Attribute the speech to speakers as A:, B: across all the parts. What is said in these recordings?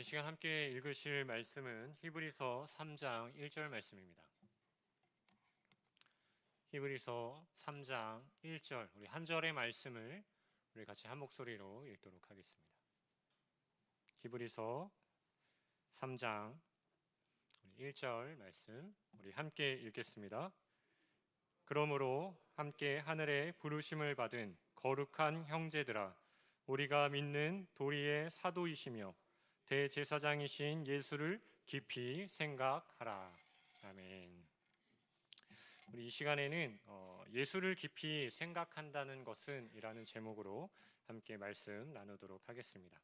A: 이 시간 함께 읽으실 말씀은 히브리서 3장 1절 말씀입니다. 히브리서 3장 1절, 우리 한 절의 말씀을 우리 같이 한 목소리로 읽도록 하겠습니다. 히브리서 3장 1절 말씀 우리 함께 읽겠습니다. 그러므로 함께 하늘의 부르심을 받은 거룩한 형제들아, 우리가 믿는 도리의 사도이시며 대제사장이신 예수를 깊이 생각하라. 아멘. 우리 이 시간에는 예수를 깊이 생각한다는 것은 이라는 제목으로 함께 말씀 나누도록 하겠습니다.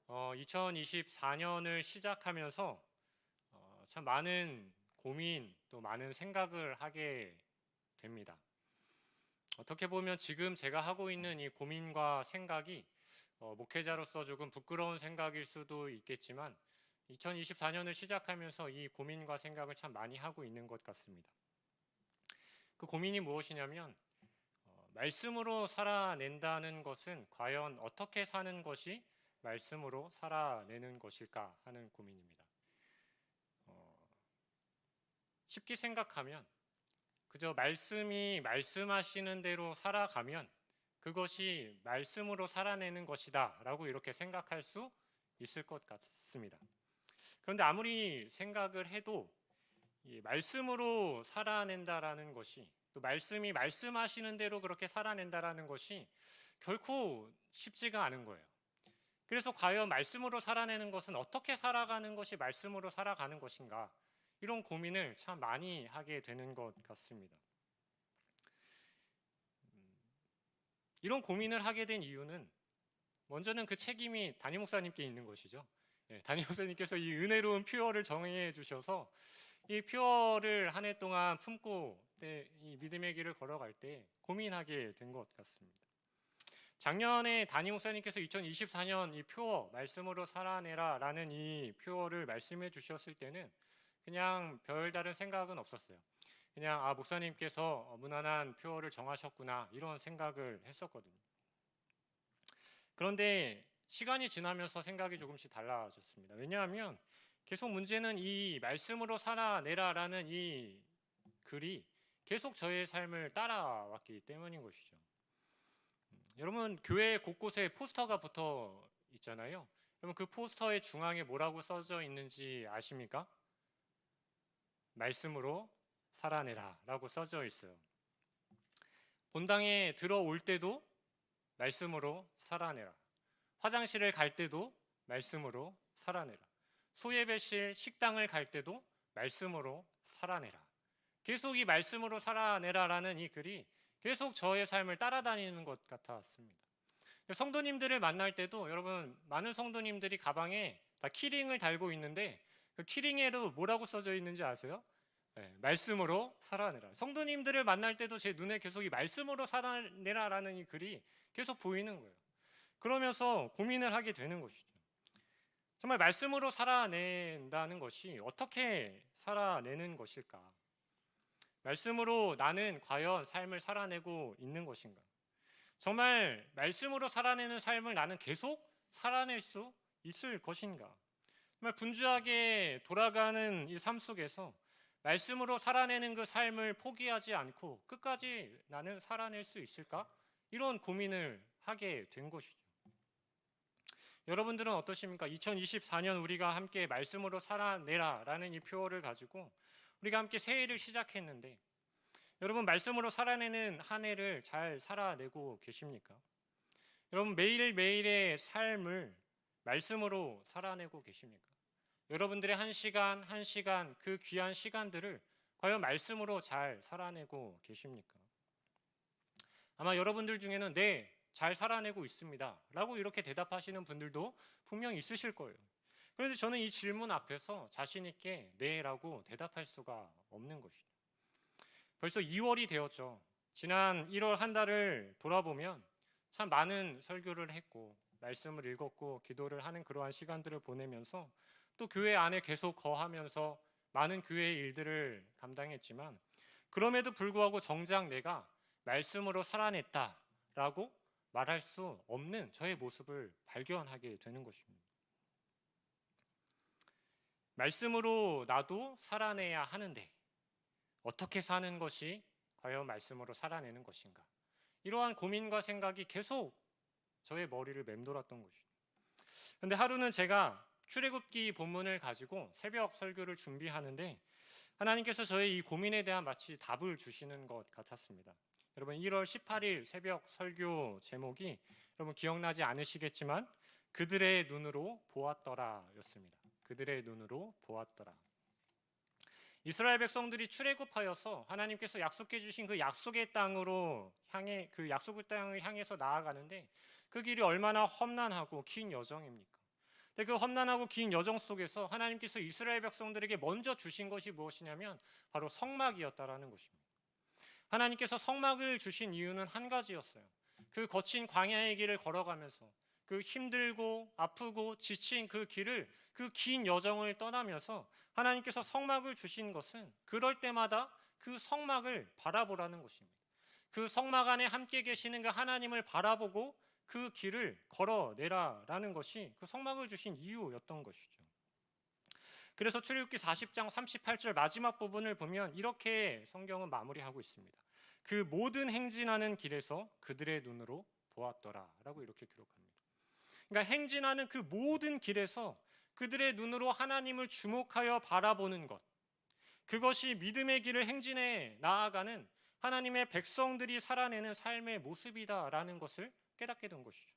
A: 2024년을 시작하면서 참 많은 고민 또 많은 생각을 하게 됩니다. 어떻게 보면 지금 제가 하고 있는 이 고민과 생각이 목회자로서 조금 부끄러운 생각일 수도 있겠지만 2024년을 시작하면서 이 고민과 생각을 참 많이 하고 있는 것 같습니다. 그 고민이 무엇이냐면 말씀으로 살아낸다는 것은 과연 어떻게 사는 것이 말씀으로 살아내는 것일까 하는 고민입니다. 쉽게 생각하면 그저 말씀이 말씀하시는 대로 살아가면 그것이 말씀으로 살아내는 것이다 라고 이렇게 생각할 수 있을 것 같습니다. 그런데 아무리 생각을 해도 이 말씀으로 살아낸다라는 것이, 또 말씀이 말씀하시는 대로 그렇게 살아낸다라는 것이 결코 쉽지가 않은 거예요. 그래서 과연 말씀으로 살아내는 것은 어떻게 살아가는 것이 말씀으로 살아가는 것인가, 이런 고민을 참 많이 하게 되는 것 같습니다. 이런 고민을 하게 된 이유는 먼저는 그 책임이 담임 목사님께 있는 것이죠. 담임 목사님께서 이 은혜로운 퓨어를 정해 주셔서 이 퓨어를 한 해 동안 품고 이 믿음의 길을 걸어갈 때 고민하게 된 것 같습니다. 작년에 담임 목사님께서 2024년 이 퓨어 말씀으로 살아내라 라는 이 퓨어를 말씀해 주셨을 때는 그냥 별다른 생각은 없었어요. 그냥 목사님께서 무난한 퓨어를 정하셨구나 이런 생각을 했었거든요. 그런데 시간이 지나면서 생각이 조금씩 달라졌습니다. 왜냐하면 계속 문제는 이 말씀으로 살아내라라는 이 글이 계속 저의 삶을 따라왔기 때문인 것이죠. 여러분, 교회 곳곳에 포스터가 붙어 있잖아요. 여러분, 그 포스터의 중앙에 뭐라고 써져 있는지 아십니까? 말씀으로 살아내라 라고 써져 있어요. 본당에 들어올 때도 말씀으로 살아내라. 화장실을 갈 때도 말씀으로 살아내라. 소예배실 식당을 갈 때도 말씀으로 살아내라. 계속 이 말씀으로 살아내라라는 이 글이 계속 저의 삶을 따라다니는 것 같았습니다. 성도님들을 만날 때도 여러분, 많은 성도님들이 가방에 다 키링을 달고 있는데 그 키링에도 뭐라고 써져 있는지 아세요? 말씀으로 살아내라. 성도님들을 만날 때도 제 눈에 계속 이 말씀으로 살아내라라는 이 글이 계속 보이는 거예요. 그러면서 고민을 하게 되는 것이죠. 정말 말씀으로 살아낸다는 것이 어떻게 살아내는 것일까? 말씀으로 나는 과연 삶을 살아내고 있는 것인가? 정말 말씀으로 살아내는 삶을 나는 계속 살아낼 수 있을 것인가? 정말 분주하게 돌아가는 이 삶 속에서 말씀으로 살아내는 그 삶을 포기하지 않고 끝까지 나는 살아낼 수 있을까? 이런 고민을 하게 된 것이죠. 여러분들은 어떠십니까? 2024년 우리가 함께 말씀으로 살아내라 라는 이 표어를 가지고 우리가 함께 새해를 시작했는데 여러분, 말씀으로 살아내는 한 해를 잘 살아내고 계십니까? 여러분, 매일매일의 삶을 말씀으로 살아내고 계십니까? 여러분들의 한 시간 한 시간 그 귀한 시간들을 과연 말씀으로 잘 살아내고 계십니까? 아마 여러분들 중에는 네, 잘 살아내고 있습니다 라고 이렇게 대답하시는 분들도 분명히 있으실 거예요. 그런데 저는 이 질문 앞에서 자신 있게 네 라고 대답할 수가 없는 것이죠. 벌써 2월이 되었죠. 지난 1월 한 달을 돌아보면 참 많은 설교를 했고 말씀을 읽었고 기도를 하는 그러한 시간들을 보내면서 또 교회 안에 계속 거하면서 많은 교회의 일들을 감당했지만 그럼에도 불구하고 정작 내가 말씀으로 살아냈다라고 말할 수 없는 저의 모습을 발견하게 되는 것입니다. 말씀으로 나도 살아내야 하는데 어떻게 사는 것이 과연 말씀으로 살아내는 것인가? 이러한 고민과 생각이 계속 저의 머리를 맴돌았던 것이죠. 근데 하루는 제가 출애굽기 본문을 가지고 새벽 설교를 준비하는데 하나님께서 저의 이 고민에 대한 마치 답을 주시는 것 같았습니다. 여러분 1월 18일 새벽 설교 제목이 여러분 기억나지 않으시겠지만 그들의 눈으로 보았더라 였습니다. 그들의 눈으로 보았더라. 이스라엘 백성들이 출애굽하여서 하나님께서 약속해 주신 그 약속의 땅으로 향해 그 약속의 땅을 향해서 나아가는데 그 길이 얼마나 험난하고 긴 여정입니까? 근데 그 험난하고 긴 여정 속에서 하나님께서 이스라엘 백성들에게 먼저 주신 것이 무엇이냐면 바로 성막이었다라는 것입니다. 하나님께서 성막을 주신 이유는 한 가지였어요. 그 거친 광야의 길을 걸어가면서 그 힘들고 아프고 지친 그 길을 그 긴 여정을 떠나면서 하나님께서 성막을 주신 것은 그럴 때마다 그 성막을 바라보라는 것입니다. 그 성막 안에 함께 계시는 그 하나님을 바라보고 그 길을 걸어내라라는 것이 그 성막을 주신 이유였던 것이죠. 그래서 출애굽기 40장 38절 마지막 부분을 보면 이렇게 성경은 마무리하고 있습니다. 그 모든 행진하는 길에서 그들의 눈으로 보았더라라고 이렇게 기록합니다. 그러니까 행진하는 그 모든 길에서 그들의 눈으로 하나님을 주목하여 바라보는 것, 그것이 믿음의 길을 행진해 나아가는 하나님의 백성들이 살아내는 삶의 모습이다라는 것을 깨닫게 된 것이죠.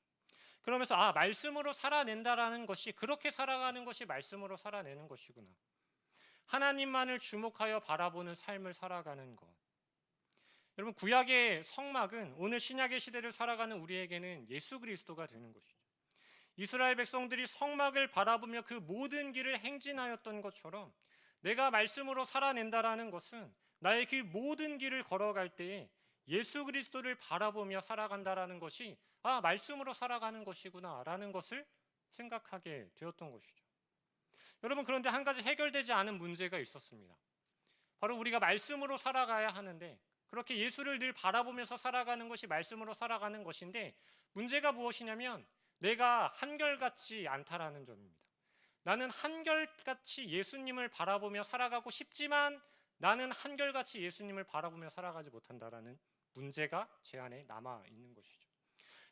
A: 그러면서 말씀으로 살아낸다라는 것이 그렇게 살아가는 것이 말씀으로 살아내는 것이구나. 하나님만을 주목하여 바라보는 삶을 살아가는 것. 여러분 구약의 성막은 오늘 신약의 시대를 살아가는 우리에게는 예수 그리스도가 되는 것이죠. 이스라엘 백성들이 성막을 바라보며 그 모든 길을 행진하였던 것처럼 내가 말씀으로 살아낸다라는 것은 나의 그 모든 길을 걸어갈 때에 예수 그리스도를 바라보며 살아간다라는 것이 말씀으로 살아가는 것이구나 라는 것을 생각하게 되었던 것이죠. 여러분 그런데 한 가지 해결되지 않은 문제가 있었습니다. 바로 우리가 말씀으로 살아가야 하는데 그렇게 예수를 늘 바라보면서 살아가는 것이 말씀으로 살아가는 것인데 문제가 무엇이냐면 내가 한결같지 않다라는 점입니다. 나는 한결같이 예수님을 바라보며 살아가고 싶지만 나는 한결같이 예수님을 바라보며 살아가지 못한다라는 문제가 제 안에 남아 있는 것이죠.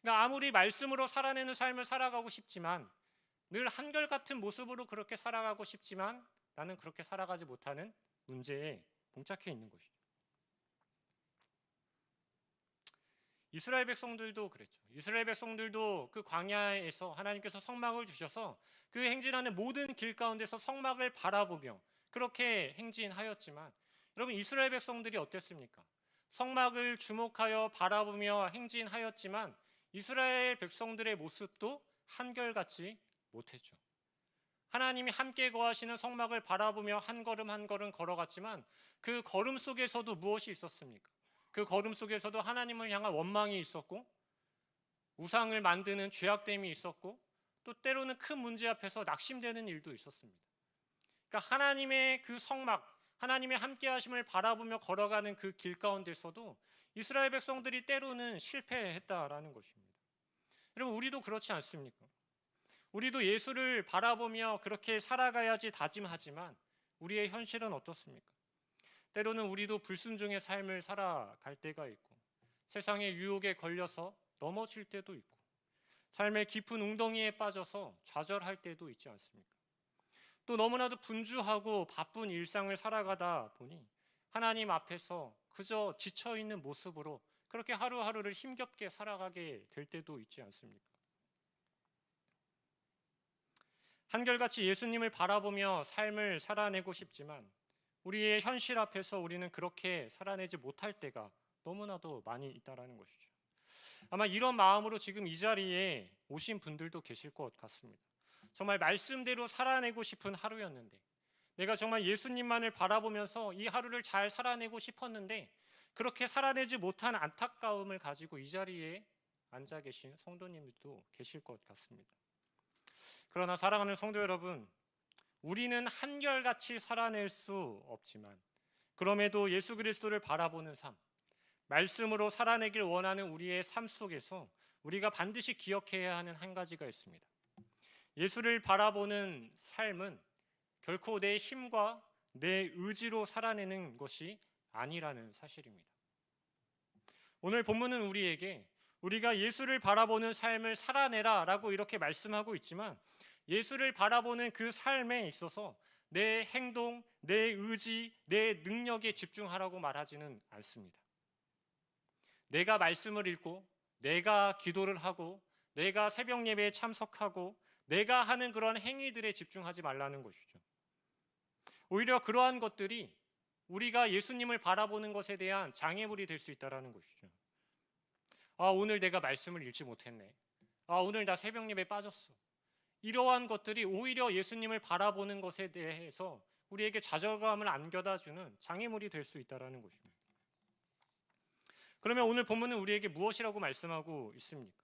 A: 그러니까 아무리 말씀으로 살아내는 삶을 살아가고 싶지만 늘 한결같은 모습으로 그렇게 살아가고 싶지만 나는 그렇게 살아가지 못하는 문제에 봉착해 있는 것이죠. 이스라엘 백성들도 그랬죠. 이스라엘 백성들도 그 광야에서 하나님께서 성막을 주셔서 그 행진하는 모든 길 가운데서 성막을 바라보며 그렇게 행진하였지만 여러분 이스라엘 백성들이 어땠습니까? 성막을 주목하여 바라보며 행진하였지만 이스라엘 백성들의 모습도 한결같지 못했죠. 하나님이 함께 거하시는 성막을 바라보며 한 걸음 한 걸음 걸어갔지만 그 걸음 속에서도 무엇이 있었습니까? 그 걸음 속에서도 하나님을 향한 원망이 있었고 우상을 만드는 죄악됨이 있었고 또 때로는 큰 문제 앞에서 낙심되는 일도 있었습니다. 그러니까 하나님의 그 성막, 하나님의 함께하심을 바라보며 걸어가는 그 길 가운데서도 이스라엘 백성들이 때로는 실패했다라는 것입니다. 여러분 우리도 그렇지 않습니까? 우리도 예수를 바라보며 그렇게 살아가야지 다짐하지만 우리의 현실은 어떻습니까? 때로는 우리도 불순종의 삶을 살아갈 때가 있고 세상의 유혹에 걸려서 넘어질 때도 있고 삶의 깊은 웅덩이에 빠져서 좌절할 때도 있지 않습니까? 또 너무나도 분주하고 바쁜 일상을 살아가다 보니 하나님 앞에서 그저 지쳐있는 모습으로 그렇게 하루하루를 힘겹게 살아가게 될 때도 있지 않습니까? 한결같이 예수님을 바라보며 삶을 살아내고 싶지만 우리의 현실 앞에서 우리는 그렇게 살아내지 못할 때가 너무나도 많이 있다는 것이죠. 아마 이런 마음으로 지금 이 자리에 오신 분들도 계실 것 같습니다. 정말 말씀대로 살아내고 싶은 하루였는데 내가 정말 예수님만을 바라보면서 이 하루를 잘 살아내고 싶었는데 그렇게 살아내지 못한 안타까움을 가지고 이 자리에 앉아 계신 성도님들도 계실 것 같습니다. 그러나 사랑하는 성도 여러분, 우리는 한결같이 살아낼 수 없지만 그럼에도 예수 그리스도를 바라보는 삶, 말씀으로 살아내길 원하는 우리의 삶 속에서 우리가 반드시 기억해야 하는 한 가지가 있습니다. 예수를 바라보는 삶은 결코 내 힘과 내 의지로 살아내는 것이 아니라는 사실입니다. 오늘 본문은 우리에게 우리가 예수를 바라보는 삶을 살아내라 라고 이렇게 말씀하고 있지만, 예수를 바라보는 그 삶에 있어서 내 행동, 내 의지, 내 능력에 집중하라고 말하지는 않습니다. 내가 말씀을 읽고, 내가 기도를 하고, 내가 새벽 예배에 참석하고, 내가 하는 그런 행위들에 집중하지 말라는 것이죠. 오히려 그러한 것들이 우리가 예수님을 바라보는 것에 대한 장애물이 될 수 있다는 것이죠. 오늘 내가 말씀을 읽지 못했네. 오늘 나 새벽 예배에 빠졌어. 이러한 것들이 오히려 예수님을 바라보는 것에 대해서 우리에게 좌절감을 안겨다주는 장애물이 될 수 있다는 것입니다. 그러면 오늘 본문은 우리에게 무엇이라고 말씀하고 있습니까?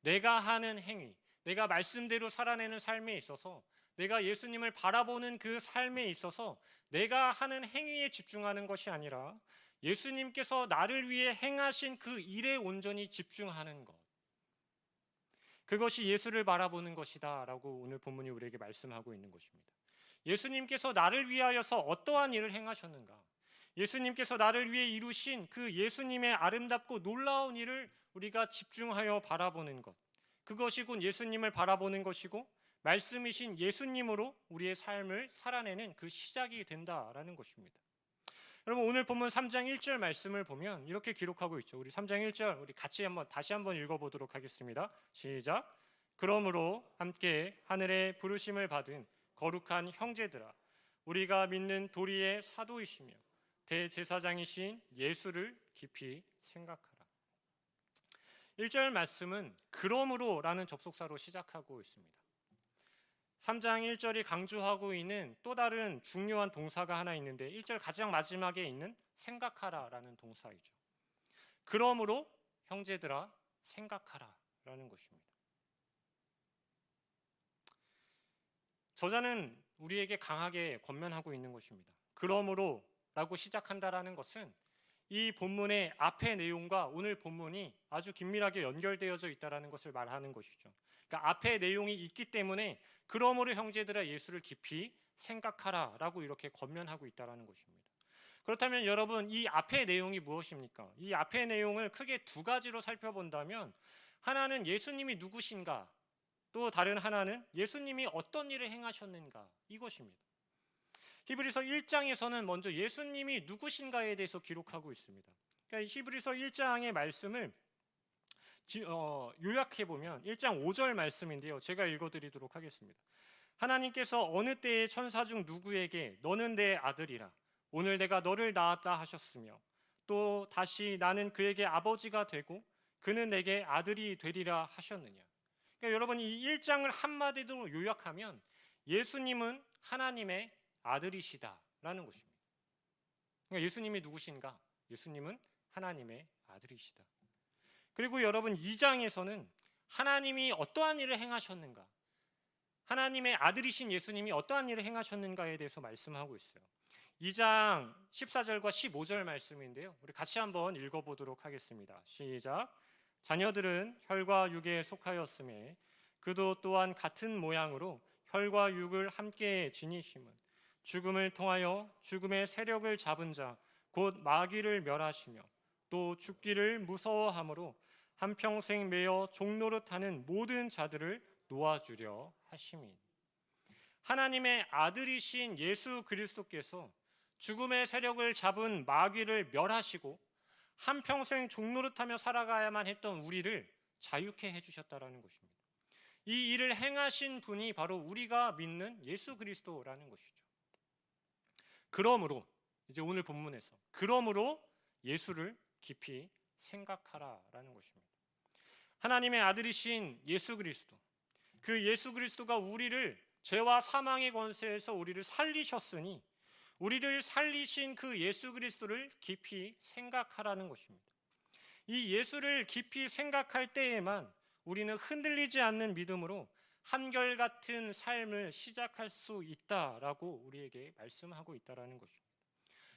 A: 내가 하는 행위, 내가 말씀대로 살아내는 삶에 있어서, 내가 예수님을 바라보는 그 삶에 있어서 내가 하는 행위에 집중하는 것이 아니라 예수님께서 나를 위해 행하신 그 일에 온전히 집중하는 것, 그것이 예수를 바라보는 것이다 라고 오늘 본문이 우리에게 말씀하고 있는 것입니다. 예수님께서 나를 위하여서 어떠한 일을 행하셨는가, 예수님께서 나를 위해 이루신 그 예수님의 아름답고 놀라운 일을 우리가 집중하여 바라보는 것, 그것이 곧 예수님을 바라보는 것이고 말씀이신 예수님으로 우리의 삶을 살아내는 그 시작이 된다라는 것입니다. 여러분, 오늘 본문 3장 1절 말씀을 보면 이렇게 기록하고 있죠. 우리 3장 1절 우리 같이 다시 한번 읽어보도록 하겠습니다. 시작. 그러므로 함께 하늘의 부르심을 받은 거룩한 형제들아, 우리가 믿는 도리의 사도이시며 대제사장이신 예수를 깊이 생각하라. 1절 말씀은 그러므로 라는 접속사로 시작하고 있습니다. 3장 1절이 강조하고 있는 또 다른 중요한 동사가 하나 있는데, 1절 가장 마지막에 있는 생각하라 라는 동사이죠. 그러므로 형제들아 생각하라 라는 것입니다. 저자는 우리에게 강하게 권면하고 있는 것입니다. 그러므로 라고 시작한다라는 것은 이 본문의 앞의 내용과 오늘 본문이 아주 긴밀하게 연결되어져 있다는 것을 말하는 것이죠. 그러니까 앞에 내용이 있기 때문에 그러므로 형제들아 예수를 깊이 생각하라 라고 이렇게 권면하고 있다는 것입니다. 그렇다면 여러분, 이 앞의 내용이 무엇입니까? 이 앞의 내용을 크게 두 가지로 살펴본다면, 하나는 예수님이 누구신가, 또 다른 하나는 예수님이 어떤 일을 행하셨는가, 이것입니다. 히브리서 1장에서는 먼저 예수님이 누구신가에 대해서 기록하고 있습니다. 그러니까 히브리서 1장의 말씀을 요약해보면 1장 5절 말씀인데요, 제가 읽어드리도록 하겠습니다. 하나님께서 어느 때에 천사 중 누구에게 너는 내 아들이라, 오늘 내가 너를 낳았다 하셨으며, 또 다시 나는 그에게 아버지가 되고 그는 내게 아들이 되리라 하셨느냐. 그러니까 여러분, 이 1장을 한마디로 요약하면 예수님은 하나님의 아들이시다라는 것입니다. 그러니까 예수님이 누구신가? 예수님은 하나님의 아들이시다. 그리고 여러분, 2장에서는 하나님이 어떠한 일을 행하셨는가, 하나님의 아들이신 예수님이 어떠한 일을 행하셨는가에 대해서 말씀하고 있어요. 2장 14절과 15절 말씀인데요, 우리 같이 한번 읽어보도록 하겠습니다. 시작. 자녀들은 혈과 육에 속하였음에 그도 또한 같은 모양으로 혈과 육을 함께 지니심은 죽음을 통하여 죽음의 세력을 잡은 자 곧 마귀를 멸하시며, 또 죽기를 무서워함으로 한평생 매어 종노릇하는 모든 자들을 놓아주려 하심이니. 하나님의 아들이신 예수 그리스도께서 죽음의 세력을 잡은 마귀를 멸하시고 한평생 종노릇하며 살아가야만 했던 우리를 자유케 해주셨다는 것입니다. 이 일을 행하신 분이 바로 우리가 믿는 예수 그리스도라는 것이죠. 그러므로 이제 오늘 본문에서 그러므로 예수를 깊이 생각하라라는 것입니다. 하나님의 아들이신 예수 그리스도, 그 예수 그리스도가 우리를 죄와 사망의 권세에서 우리를 살리셨으니 우리를 살리신 그 예수 그리스도를 깊이 생각하라는 것입니다. 이 예수를 깊이 생각할 때에만 우리는 흔들리지 않는 믿음으로 한결같은 삶을 시작할 수 있다라고 우리에게 말씀하고 있다는 것입니다.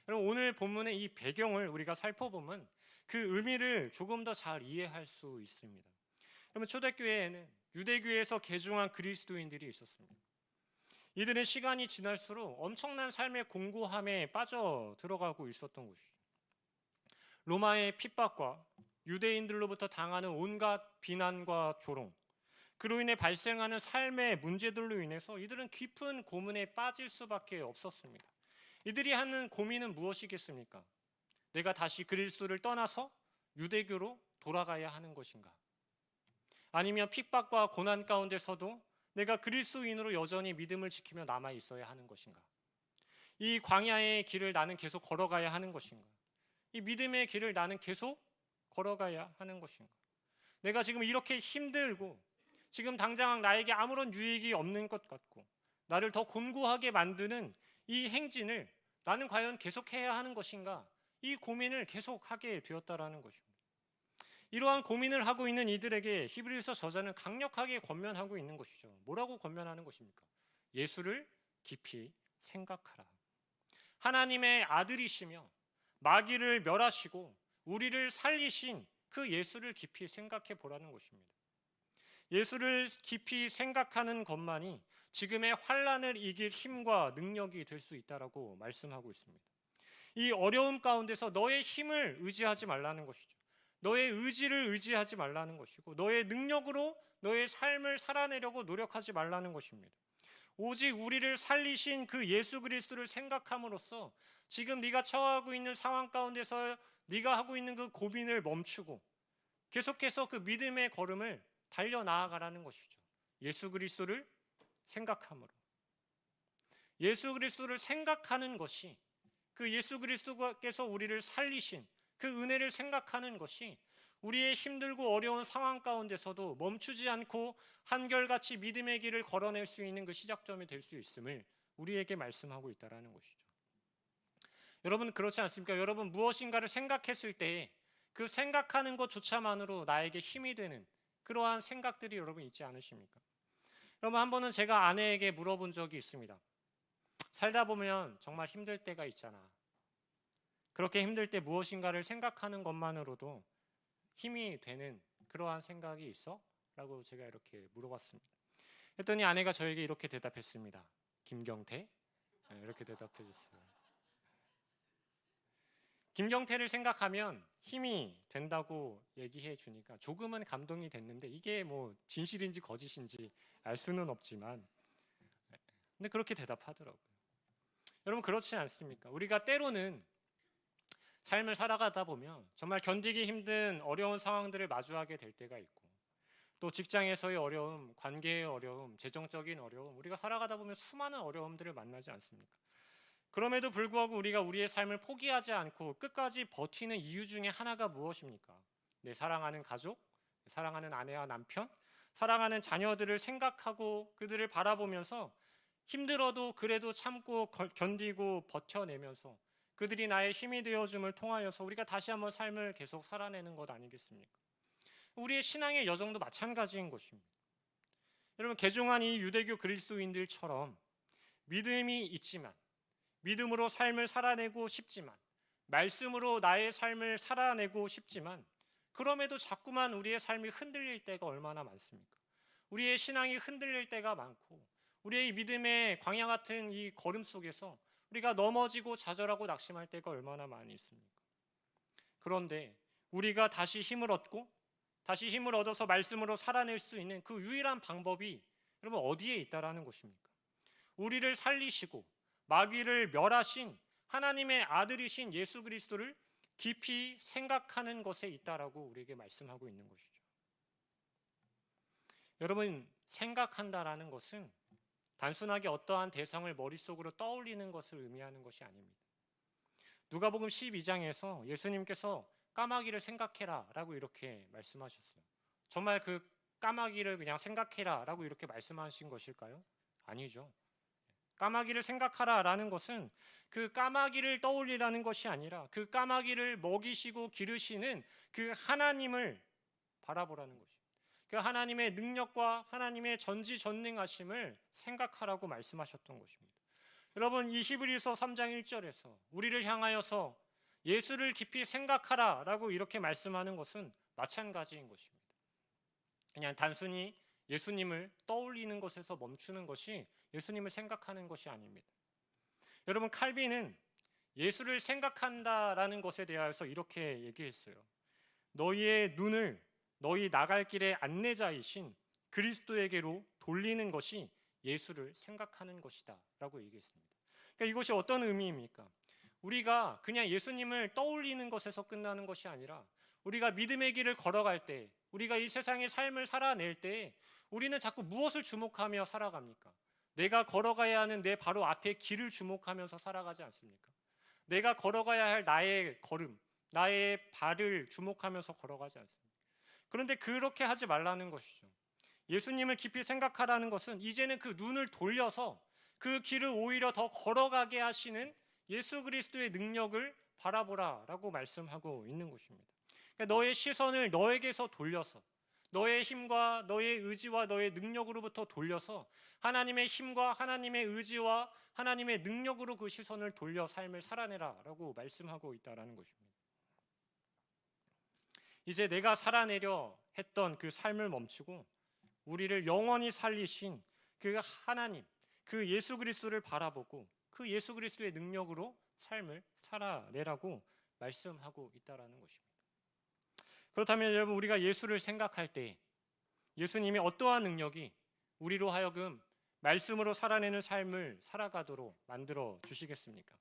A: 여러분, 오늘 본문의 이 배경을 우리가 살펴보면 그 의미를 조금 더 잘 이해할 수 있습니다. 여러분, 초대교회에는 유대교회에서 개종한 그리스도인들이 있었습니다. 이들은 시간이 지날수록 엄청난 삶의 공고함에 빠져 들어가고 있었던 것이죠. 로마의 핍박과 유대인들로부터 당하는 온갖 비난과 조롱, 그로 인해 발생하는 삶의 문제들로 인해서 이들은 깊은 고민에 빠질 수밖에 없었습니다. 이들이 하는 고민은 무엇이겠습니까? 내가 다시 그리스도를 떠나서 유대교로 돌아가야 하는 것인가? 아니면 핍박과 고난 가운데서도 내가 그리스도인으로 여전히 믿음을 지키며 남아 있어야 하는 것인가? 이 광야의 길을 나는 계속 걸어가야 하는 것인가? 이 믿음의 길을 나는 계속 걸어가야 하는 것인가? 내가 지금 이렇게 힘들고 지금 당장 나에게 아무런 유익이 없는 것 같고 나를 더 곤고하게 만드는 이 행진을 나는 과연 계속해야 하는 것인가? 이 고민을 계속하게 되었다라는 것입니다. 이러한 고민을 하고 있는 이들에게 히브리서 저자는 강력하게 권면하고 있는 것이죠. 뭐라고 권면하는 것입니까? 예수를 깊이 생각하라. 하나님의 아들이시며 마귀를 멸하시고 우리를 살리신 그 예수를 깊이 생각해 보라는 것입니다. 예수를 깊이 생각하는 것만이 지금의 환난을 이길 힘과 능력이 될 수 있다라고 말씀하고 있습니다. 이 어려움 가운데서 너의 힘을 의지하지 말라는 것이죠. 너의 의지를 의지하지 말라는 것이고 너의 능력으로 너의 삶을 살아내려고 노력하지 말라는 것입니다. 오직 우리를 살리신 그 예수 그리스도를 생각함으로써 지금 네가 처하고 있는 상황 가운데서 네가 하고 있는 그 고민을 멈추고 계속해서 그 믿음의 걸음을 달려나아가라는 것이죠. 예수 그리스도를 생각함으로. 예수 그리스도를 생각하는 것이 그 예수 그리스도께서 우리를 살리신 그 은혜를 생각하는 것이 우리의 힘들고 어려운 상황 가운데서도 멈추지 않고 한결같이 믿음의 길을 걸어낼 수 있는 그 시작점이 될 수 있음을 우리에게 말씀하고 있다는 것이죠. 여러분 그렇지 않습니까? 여러분 무엇인가를 생각했을 때 그 생각하는 것조차만으로 나에게 힘이 되는 그러한 생각들이 여러분 있지 않으십니까? 여러분 한 번은 제가 아내에게 물어본 적이 있습니다. 살다 보면 정말 힘들 때가 있잖아. 그렇게 힘들 때 무엇인가를 생각하는 것만으로도 힘이 되는 그러한 생각이 있어? 라고 제가 이렇게 물어봤습니다. 했더니 아내가 저에게 이렇게 대답했습니다. 김경태? 이렇게 대답해 줬어요. 김경태를 생각하면 힘이 된다고 얘기해 주니까 조금은 감동이 됐는데 이게 뭐 진실인지 거짓인지 알 수는 없지만 근데 그렇게 대답하더라고요. 여러분 그렇지 않습니까? 우리가 때로는 삶을 살아가다 보면 정말 견디기 힘든 어려운 상황들을 마주하게 될 때가 있고 또 직장에서의 어려움, 관계의 어려움, 재정적인 어려움 우리가 살아가다 보면 수많은 어려움들을 만나지 않습니까? 그럼에도 불구하고 우리가 우리의 삶을 포기하지 않고 끝까지 버티는 이유 중에 하나가 무엇입니까? 내 사랑하는 가족, 사랑하는 아내와 남편, 사랑하는 자녀들을 생각하고 그들을 바라보면서 힘들어도 그래도 참고 견디고 버텨내면서 그들이 나의 힘이 되어줌을 통하여서 우리가 다시 한번 삶을 계속 살아내는 것 아니겠습니까? 우리의 신앙의 여정도 마찬가지인 것입니다. 여러분 개종한 이 유대교 그리스도인들처럼 믿음이 있지만 믿음으로 삶을 살아내고 싶지만 말씀으로 나의 삶을 살아내고 싶지만 그럼에도 자꾸만 우리의 삶이 흔들릴 때가 얼마나 많습니까? 우리의 신앙이 흔들릴 때가 많고 우리의 믿음의 광야 같은 이 걸음 속에서 우리가 넘어지고 좌절하고 낙심할 때가 얼마나 많이 있습니까? 그런데 우리가 다시 힘을 얻고 다시 힘을 얻어서 말씀으로 살아낼 수 있는 그 유일한 방법이 여러분 어디에 있다라는 것입니까? 우리를 살리시고 마귀를 멸하신 하나님의 아들이신 예수 그리스도를 깊이 생각하는 것에 있다라고 우리에게 말씀하고 있는 것이죠. 여러분 생각한다라는 것은 단순하게 어떠한 대상을 머릿속으로 떠올리는 것을 의미하는 것이 아닙니다. 누가복음 12장에서 예수님께서 까마귀를 생각해라 라고 이렇게 말씀하셨어요. 정말 그 까마귀를 그냥 생각해라 라고 이렇게 말씀하신 것일까요? 아니죠. 까마귀를 생각하라 라는 것은 그 까마귀를 떠올리라는 것이 아니라 그 까마귀를 먹이시고 기르시는 그 하나님을 바라보라는 것입니다. 그 하나님의 능력과 하나님의 전지전능하심을 생각하라고 말씀하셨던 것입니다. 여러분 이 히브리서 3장 1절에서 우리를 향하여서 예수를 깊이 생각하라 라고 이렇게 말씀하는 것은 마찬가지인 것입니다. 그냥 단순히 예수님을 떠올리는 것에서 멈추는 것이 예수님을 생각하는 것이 아닙니다. 여러분, 칼빈은 예수를 생각한다라는 것에 대하여서 이렇게 얘기했어요. 너희의 눈을 너희 나갈 길의 안내자이신 그리스도에게로 돌리는 것이 예수를 생각하는 것이다 라고 얘기했습니다. 그러니까 이것이 어떤 의미입니까? 우리가 그냥 예수님을 떠올리는 것에서 끝나는 것이 아니라 우리가 믿음의 길을 걸어갈 때, 우리가 이 세상의 삶을 살아낼 때 우리는 자꾸 무엇을 주목하며 살아갑니까? 내가 걸어가야 하는 내 바로 앞에 길을 주목하면서 살아가지 않습니까? 내가 걸어가야 할 나의 걸음, 나의 발을 주목하면서 걸어가지 않습니까? 그런데 그렇게 하지 말라는 것이죠. 예수님을 깊이 생각하라는 것은 이제는 그 눈을 돌려서 그 길을 오히려 더 걸어가게 하시는 예수 그리스도의 능력을 바라보라라고 말씀하고 있는 것입니다. 그러니까 너의 시선을 너에게서 돌려서, 너의 힘과 너의 의지와 너의 능력으로부터 돌려서 하나님의 힘과 하나님의 의지와 하나님의 능력으로 그 시선을 돌려 삶을 살아내라라고 말씀하고 있다라는 것입니다. 이제 내가 살아내려 했던 그 삶을 멈추고 우리를 영원히 살리신 그 하나님, 그 예수 그리스도를 바라보고 그 예수 그리스도의 능력으로 삶을 살아내라고 말씀하고 있다라는 것입니다. 그렇다면 여러분, 우리가 예수를 생각할 때 예수님이 어떠한 능력이 우리로 하여금 말씀으로 살아내는 삶을 살아가도록 만들어 주시겠습니까?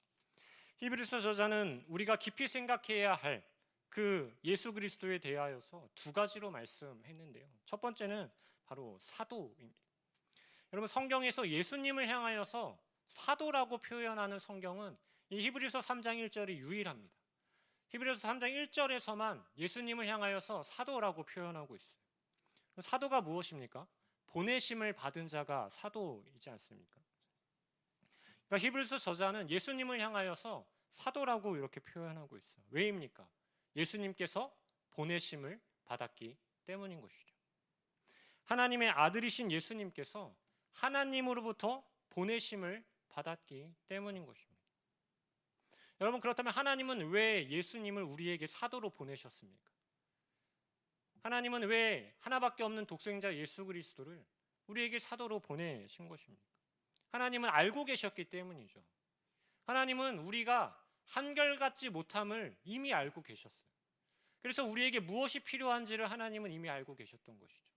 A: 히브리서 저자는 우리가 깊이 생각해야 할 그 예수 그리스도에 대하여서 두 가지로 말씀했는데요. 첫 번째는 바로 사도입니다. 여러분, 성경에서 예수님을 향하여서 사도라고 표현하는 성경은 이 히브리서 3장 1절이 유일합니다. 히브리서 3장 1절에서만 예수님을 향하여서 사도라고 표현하고 있어요. 사도가 무엇입니까? 보내심을 받은 자가 사도이지 않습니까? 그러니까 히브리서 저자는 예수님을 향하여서 사도라고 이렇게 표현하고 있어요. 왜입니까? 예수님께서 보내심을 받았기 때문인 것이죠. 하나님의 아들이신 예수님께서 하나님으로부터 보내심을 받았기 때문인 것입니다. 여러분, 그렇다면 하나님은 왜 예수님을 우리에게 사도로 보내셨습니까? 하나님은 왜 하나밖에 없는 독생자 예수 그리스도를 우리에게 사도로 보내신 것입니까? 하나님은 알고 계셨기 때문이죠. 하나님은 우리가 한결같지 못함을 이미 알고 계셨어요. 그래서 우리에게 무엇이 필요한지를 하나님은 이미 알고 계셨던 것이죠.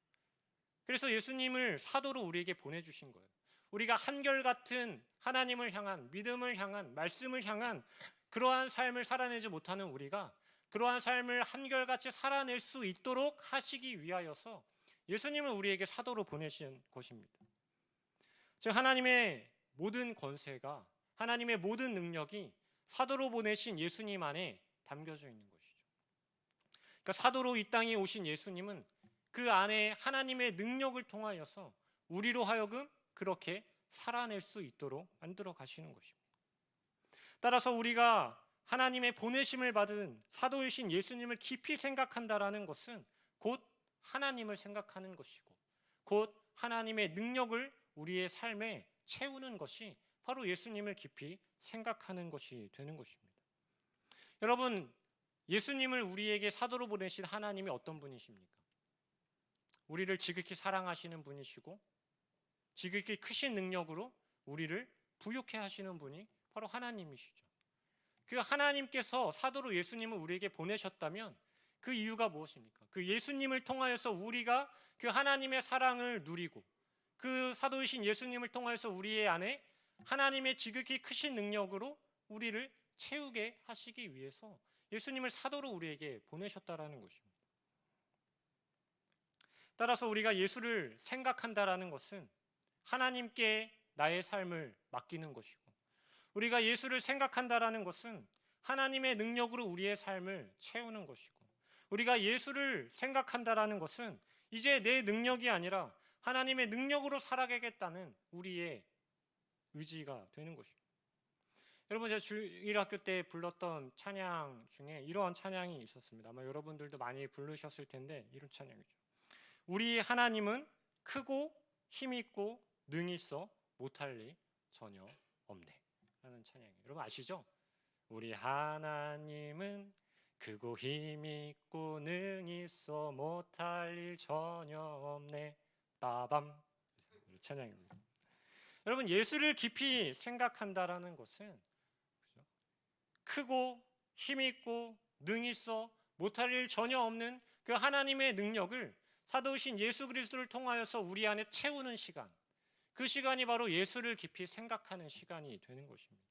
A: 그래서 예수님을 사도로 우리에게 보내주신 거예요. 우리가 한결같은 하나님을 향한, 믿음을 향한, 말씀을 향한 그러한 삶을 살아내지 못하는 우리가 그러한 삶을 한결같이 살아낼 수 있도록 하시기 위하여서 예수님을 우리에게 사도로 보내신 것입니다. 즉, 하나님의 모든 권세가, 하나님의 모든 능력이 사도로 보내신 예수님 안에 담겨져 있는 것이죠. 그러니까 사도로 이 땅에 오신 예수님은 그 안에 하나님의 능력을 통하여서 우리로 하여금 그렇게 살아낼 수 있도록 만들어 가시는 것입니다. 따라서 우리가 하나님의 보내심을 받은 사도이신 예수님을 깊이 생각한다라는 것은 곧 하나님을 생각하는 것이고 곧 하나님의 능력을 우리의 삶에 채우는 것이 바로 예수님을 깊이 생각하는 것이 되는 것입니다. 여러분, 예수님을 우리에게 사도로 보내신 하나님이 어떤 분이십니까? 우리를 지극히 사랑하시는 분이시고 지극히 크신 능력으로 우리를 부욕해 하시는 분이 바로 하나님이시죠. 그 하나님께서 사도로 예수님을 우리에게 보내셨다면 그 이유가 무엇입니까? 그 예수님을 통하여서 우리가 그 하나님의 사랑을 누리고 그 사도이신 예수님을 통하여서 우리의 안에 하나님의 지극히 크신 능력으로 우리를 채우게 하시기 위해서 예수님을 사도로 우리에게 보내셨다라는 것입니다. 따라서 우리가 예수를 생각한다라는 것은 하나님께 나의 삶을 맡기는 것이고 우리가 예수를 생각한다라는 것은 하나님의 능력으로 우리의 삶을 채우는 것이고 우리가 예수를 생각한다라는 것은 이제 내 능력이 아니라 하나님의 능력으로 살아가겠다는 우리의 의지가 되는 것입니다. 여러분, 제가 주일학교 때 불렀던 찬양 중에 이러한 찬양이 있었습니다. 아마 여러분들도 많이 부르셨을 텐데 이런 찬양이죠. 우리 하나님은 크고 힘있고 능히 있어 못할 일 전혀 없네 라는 찬양이에요. 여러분 아시죠? 우리 하나님은 크고 힘있고 능히 있어 못할 일 전혀 없네. 따밤 찬양입니다. 여러분, 예수를 깊이 생각한다라는 것은 크고 힘있고 능이 있어 못할 일 전혀 없는 그 하나님의 능력을 사도이신 예수 그리스도를 통하여서 우리 안에 채우는 시간, 그 시간이 바로 예수를 깊이 생각하는 시간이 되는 것입니다.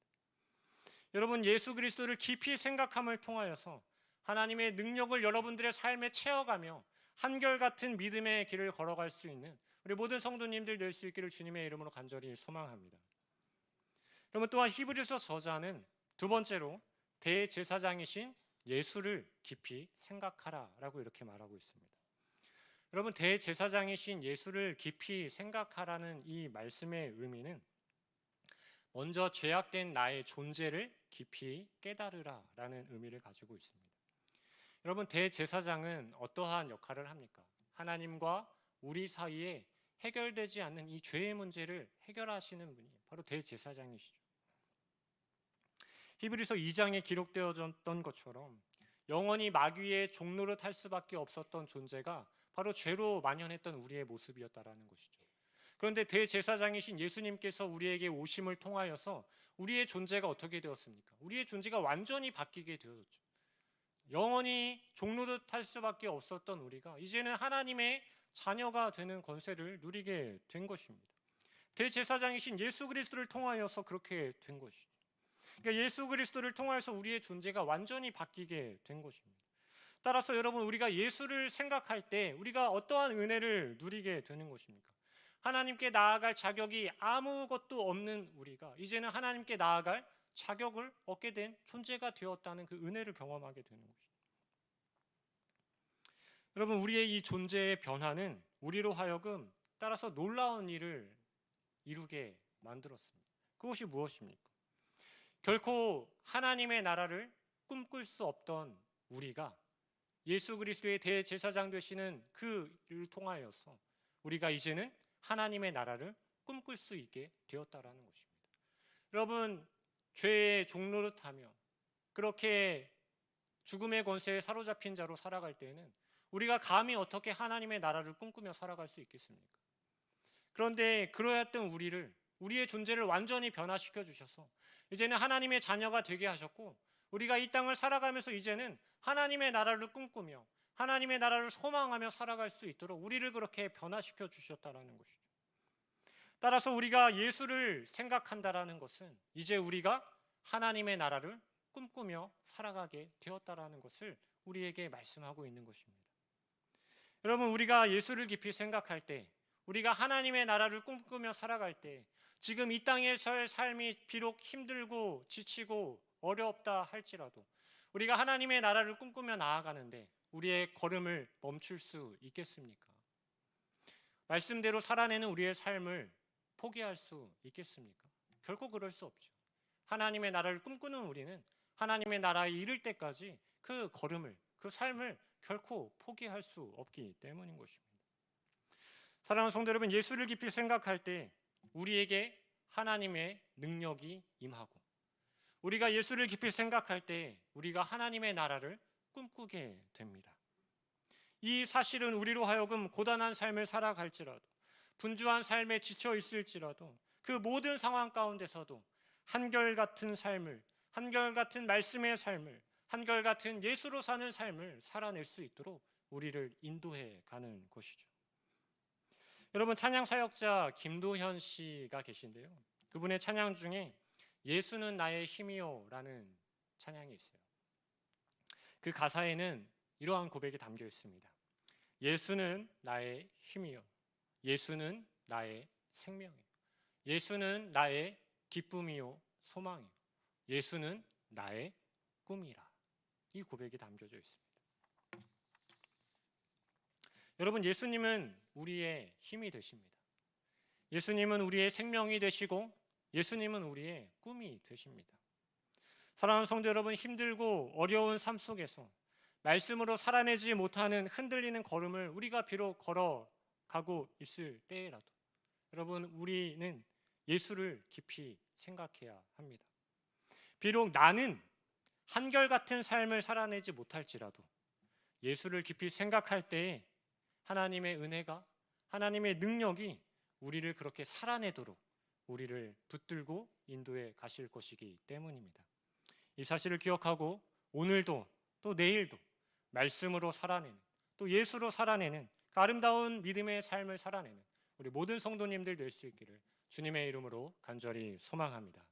A: 여러분, 예수 그리스도를 깊이 생각함을 통하여서 하나님의 능력을 여러분들의 삶에 채워가며 한결같은 믿음의 길을 걸어갈 수 있는 우리 모든 성도님들 될 수 있기를 주님의 이름으로 간절히 소망합니다. 그러면 또한 히브리서 저자는 두 번째로 대제사장이신 예수를 깊이 생각하라라고 이렇게 말하고 있습니다. 여러분, 대제사장이신 예수를 깊이 생각하라는 이 말씀의 의미는 먼저 죄악된 나의 존재를 깊이 깨달으라라는 의미를 가지고 있습니다. 여러분, 대제사장은 어떠한 역할을 합니까? 하나님과 우리 사이에 해결되지 않는 이 죄의 문제를 해결하시는 분이 바로 대제사장이시죠. 히브리서 2장에 기록되어졌던 것처럼 영원히 마귀의 종노릇 할 수밖에 없었던 존재가 바로 죄로 만연했던 우리의 모습이었다라는 것이죠. 그런데 대제사장이신 예수님께서 우리에게 오심을 통하여서 우리의 존재가 어떻게 되었습니까? 우리의 존재가 완전히 바뀌게 되었죠. 영원히 종노릇 할 수밖에 없었던 우리가 이제는 하나님의 자녀가 되는 권세를 누리게 된 것입니다. 대제사장이신 예수 그리스도를 통하여서 그렇게 된 것이죠. 그러니까 예수 그리스도를 통하여서 우리의 존재가 완전히 바뀌게 된 것입니다. 따라서 여러분, 우리가 예수를 생각할 때 우리가 어떠한 은혜를 누리게 되는 것입니까? 하나님께 나아갈 자격이 아무것도 없는 우리가 이제는 하나님께 나아갈 자격을 얻게 된 존재가 되었다는 그 은혜를 경험하게 되는 것입니다. 여러분, 우리의 이 존재의 변화는 우리로 하여금 따라서 놀라운 일을 이루게 만들었습니다. 그것이 무엇입니까? 결코 하나님의 나라를 꿈꿀 수 없던 우리가 예수 그리스도의 대제사장 되시는 그 일을 통하여서 우리가 이제는 하나님의 나라를 꿈꿀 수 있게 되었다라는 것입니다. 여러분, 죄의 종노릇하며 그렇게 죽음의 권세에 사로잡힌 자로 살아갈 때에는 우리가 감히 어떻게 하나님의 나라를 꿈꾸며 살아갈 수 있겠습니까? 그런데 그러했던 우리의 존재를 완전히 변화시켜 주셔서 이제는 하나님의 자녀가 되게 하셨고, 우리가 이 땅을 살아가면서 이제는 하나님의 나라를 꿈꾸며 하나님의 나라를 소망하며 살아갈 수 있도록 우리를 그렇게 변화시켜 주셨다라는 것이죠. 따라서 우리가 예수를 생각한다라는 것은 이제 우리가 하나님의 나라를 꿈꾸며 살아가게 되었다라는 것을 우리에게 말씀하고 있는 것입니다. 여러분, 우리가 예수를 깊이 생각할 때, 우리가 하나님의 나라를 꿈꾸며 살아갈 때 지금 이 땅에서의 삶이 비록 힘들고 지치고 어렵다 할지라도 우리가 하나님의 나라를 꿈꾸며 나아가는데 우리의 걸음을 멈출 수 있겠습니까? 말씀대로 살아내는 우리의 삶을 포기할 수 있겠습니까? 결코 그럴 수 없죠. 하나님의 나라를 꿈꾸는 우리는 하나님의 나라에 이를 때까지 그 걸음을, 그 삶을 결코 포기할 수 없기 때문인 것입니다. 사랑하는 성도 여러분, 예수를 깊이 생각할 때 우리에게 하나님의 능력이 임하고, 우리가 예수를 깊이 생각할 때 우리가 하나님의 나라를 꿈꾸게 됩니다. 이 사실은 우리로 하여금 고단한 삶을 살아갈지라도, 분주한 삶에 지쳐 있을지라도 그 모든 상황 가운데서도 한결같은 삶을, 한결같은 말씀의 삶을, 한결같은 예수로 사는 삶을 살아낼 수 있도록 우리를 인도해 가는 것이죠. 여러분, 찬양 사역자 김도현 씨가 계신데요, 그분의 찬양 중에 예수는 나의 힘이요 라는 찬양이 있어요. 그 가사에는 이러한 고백이 담겨 있습니다. 예수는 나의 힘이요, 예수는 나의 생명이요, 예수는 나의 기쁨이요 소망이요, 예수는 나의 꿈이라. 이 고백이 담겨져 있습니다. 여러분, 예수님은 우리의 힘이 되십니다. 예수님은 우리의 생명이 되시고 예수님은 우리의 꿈이 되십니다. 사랑하는 성도 여러분, 힘들고 어려운 삶 속에서 말씀으로 살아내지 못하는 흔들리는 걸음을 우리가 비록 걸어가고 있을 때라도 여러분, 우리는 예수를 깊이 생각해야 합니다. 비록 나는 한결같은 삶을 살아내지 못할지라도 예수를 깊이 생각할 때에 하나님의 은혜가, 하나님의 능력이 우리를 그렇게 살아내도록 우리를 붙들고 인도해 가실 것이기 때문입니다. 이 사실을 기억하고 오늘도 또 내일도 말씀으로 살아내는, 또 예수로 살아내는 그 아름다운 믿음의 삶을 살아내는 우리 모든 성도님들 될 수 있기를 주님의 이름으로 간절히 소망합니다.